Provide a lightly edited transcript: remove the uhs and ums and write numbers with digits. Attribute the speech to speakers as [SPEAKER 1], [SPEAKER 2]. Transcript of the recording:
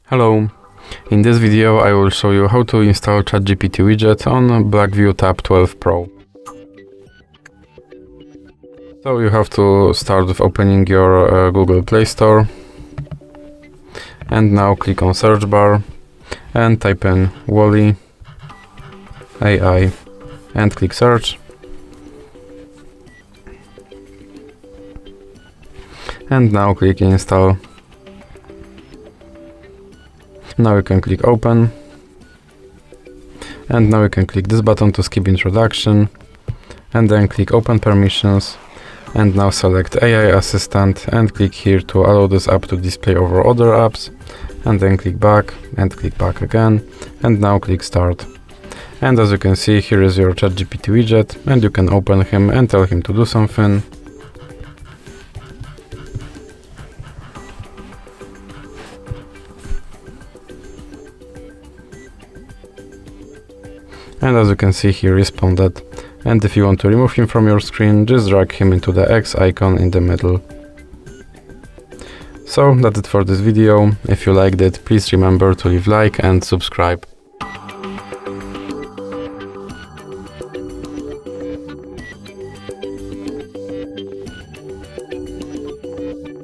[SPEAKER 1] Hello, in this video I will show you how to install Chat GPT widget on BLACKVIEW Tab 12 Pro. So you have to start with opening your Google Play Store, and now click on search bar and type in Wally AI and click search. And now click install. Now you can click open, and now you can click this button to skip introduction, and then click open permissions, and now select AI assistant and click here to allow this app to display over other apps, and then click back and click back again, and now click start. And as you can see, here is your Chat GPT widget, and you can open him and tell him to do something. And as you can see, he responded. And if you want to remove him from your screen, just drag him into the X icon in the middle. So that's it for this video. If you liked it, please remember to leave a like and subscribe.